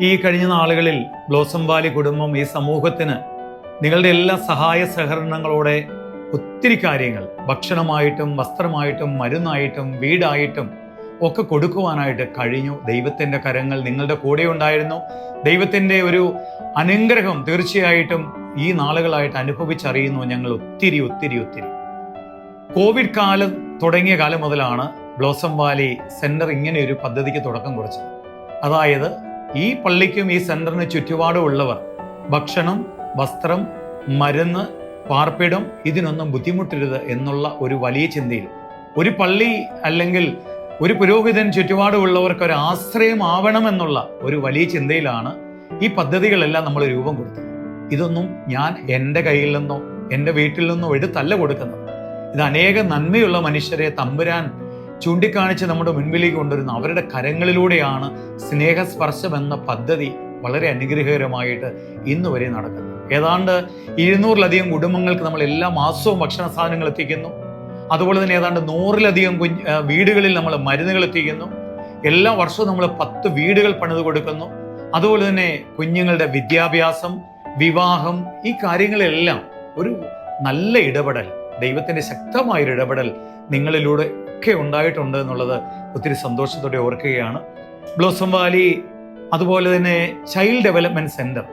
ഈ കഴിഞ്ഞ നാളുകളിൽ ബ്ലോസം വാലി കുടുംബം ഈ സമൂഹത്തിന് നിങ്ങളുടെ എല്ലാ സഹായ സഹകരണങ്ങളോടെ ഒത്തിരി കാര്യങ്ങൾ ഭക്ഷണമായിട്ടും വസ്ത്രമായിട്ടും മരുന്നായിട്ടും വീടായിട്ടും ഒക്കെ കൊടുക്കുവാനായിട്ട് കഴിഞ്ഞു. ദൈവത്തിൻ്റെ കരങ്ങൾ നിങ്ങളുടെ കൂടെ ഉണ്ടായിരുന്നു. ദൈവത്തിൻ്റെ ഒരു അനുഗ്രഹം തീർച്ചയായിട്ടും ഈ നാളുകളായിട്ട് അനുഭവിച്ചറിയുന്നു ഞങ്ങൾ ഒത്തിരി ഒത്തിരി ഒത്തിരി. കോവിഡ് കാലം തുടങ്ങിയ കാലം മുതലാണ് ബ്ലോസം വാലി സെന്റർ ഇങ്ങനെ ഒരു പദ്ധതിക്ക് തുടക്കം കുറിച്ചത്. അതായത് ഈ പള്ളിക്കും ഈ സെന്ററിന് ചുറ്റുപാടും ഉള്ളവർ ഭക്ഷണം, വസ്ത്രം, മരുന്ന്, പാർപ്പിടം ഇതിനൊന്നും ബുദ്ധിമുട്ടരുത് എന്നുള്ള ഒരു വലിയ ചിന്തയിൽ ഒരു പള്ളി അല്ലെങ്കിൽ ഒരു പുരോഹിതൻ ചുറ്റുപാടുമുള്ളവർക്ക് ഒരു ആശ്രയമാവണമെന്നുള്ള ഒരു വലിയ ചിന്തയിലാണ് ഈ പദ്ധതികളെല്ലാം നമ്മൾ രൂപം കൊടുത്തത്. ഇതൊന്നും ഞാൻ എൻ്റെ കയ്യിൽ നിന്നോ എൻ്റെ വീട്ടിൽ നിന്നോ എടുത്തല്ല കൊടുക്കുന്നത്. ഇത് അനേക നന്മയുള്ള മനുഷ്യരെ തമ്പുരാൻ ചൂണ്ടിക്കാണിച്ച് നമ്മുടെ മുൻപിലേക്ക് കൊണ്ടുവരുന്ന അവരുടെ കരങ്ങളിലൂടെയാണ് സ്നേഹസ്പർശം എന്ന പദ്ധതി വളരെ അനുഗ്രഹകരമായിട്ട് ഇന്ന് വരെ നടക്കുന്നത്. ഏതാണ്ട് 200-ലധികം കുടുംബങ്ങൾക്ക് നമ്മൾ എല്ലാ മാസവും ഭക്ഷണ സാധനങ്ങൾ എത്തിക്കുന്നു. അതുപോലെ തന്നെ ഏതാണ്ട് 100-ലധികം വീടുകളിൽ നമ്മൾ മരുന്നുകൾ എത്തിക്കുന്നു. എല്ലാ വർഷവും നമ്മൾ 10 വീടുകൾ പണിത് കൊടുക്കുന്നു. അതുപോലെ തന്നെ കുഞ്ഞുങ്ങളുടെ വിദ്യാഭ്യാസം, വിവാഹം, ഈ കാര്യങ്ങളെല്ലാം ഒരു നല്ല ഇടപെടൽ, ദൈവത്തിൻ്റെ ശക്തമായൊരു ഇടപെടൽ നിങ്ങളിലൂടെ ഒക്കെ ഉണ്ടായിട്ടുണ്ട് എന്നുള്ളത് ഒത്തിരി സന്തോഷത്തോടെ ഓർക്കുകയാണ്. ബ്ലോസം വാലി അതുപോലെ തന്നെ ചൈൽഡ് ഡെവലപ്മെന്റ് സെന്റർ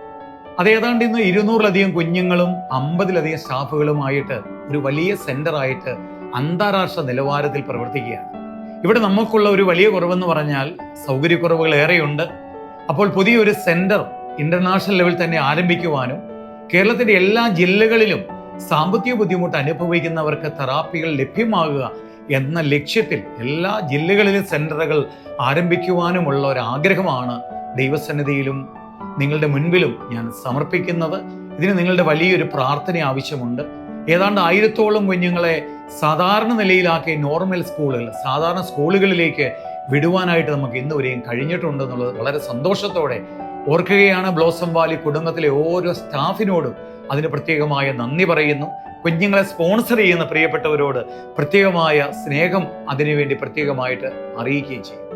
അത് ഏതാണ്ട് ഇന്ന് 200-ലധികം കുഞ്ഞുങ്ങളും 50-ലധികം സ്റ്റാഫുകളുമായിട്ട് ഒരു വലിയ സെന്ററായിട്ട് അന്താരാഷ്ട്ര നിലവാരത്തിൽ പ്രവർത്തിക്കുകയാണ്. ഇവിടെ നമുക്കുള്ള ഒരു വലിയ കുറവെന്ന് പറഞ്ഞാൽ സൗകര്യക്കുറവുകൾ ഏറെയുണ്ട്. അപ്പോൾ പുതിയൊരു സെന്റർ ഇന്റർനാഷണൽ ലെവൽ തന്നെ ആരംഭിക്കുവാനും കേരളത്തിന്റെ എല്ലാ ജില്ലകളിലും സാമ്പത്തിക ബുദ്ധിമുട്ട് അനുഭവിക്കുന്നവർക്ക് തെറാപ്പികൾ ലഭ്യമാകുക എന്ന ലക്ഷ്യത്തിൽ എല്ലാ ജില്ലകളിലും സെന്ററുകൾ ആരംഭിക്കുവാനുമുള്ള ഒരു ആഗ്രഹമാണ് ദൈവസന്നിധിയിലും നിങ്ങളുടെ മുൻപിലും ഞാൻ സമർപ്പിക്കുന്നത്. ഇതിന് നിങ്ങളുടെ വലിയൊരു പ്രാർത്ഥന ആവശ്യമുണ്ട്. ഏതാണ്ട് 1000-ഓളം കുഞ്ഞുങ്ങളെ സാധാരണ നിലയിലാക്കി നോർമൽ സ്കൂളുകൾ, സാധാരണ സ്കൂളുകളിലേക്ക് വിടുവാനായിട്ട് നമുക്ക് ഇന്ന് വരെയും കഴിഞ്ഞിട്ടുണ്ട് എന്നുള്ളത് വളരെ സന്തോഷത്തോടെ ഓർക്കുകയാണ്. ബ്ലോസം വാലി കുടുംബത്തിലെ ഓരോ സ്റ്റാഫിനോടും അതിന് പ്രത്യേകമായ നന്ദി പറയുന്നു. കുഞ്ഞുങ്ങളെ സ്പോൺസർ ചെയ്യുന്ന പ്രിയപ്പെട്ടവരോട് പ്രത്യേകമായ സ്നേഹം അതിനുവേണ്ടി പ്രത്യേകമായിട്ട് അറിയിക്കുകയും ചെയ്യും.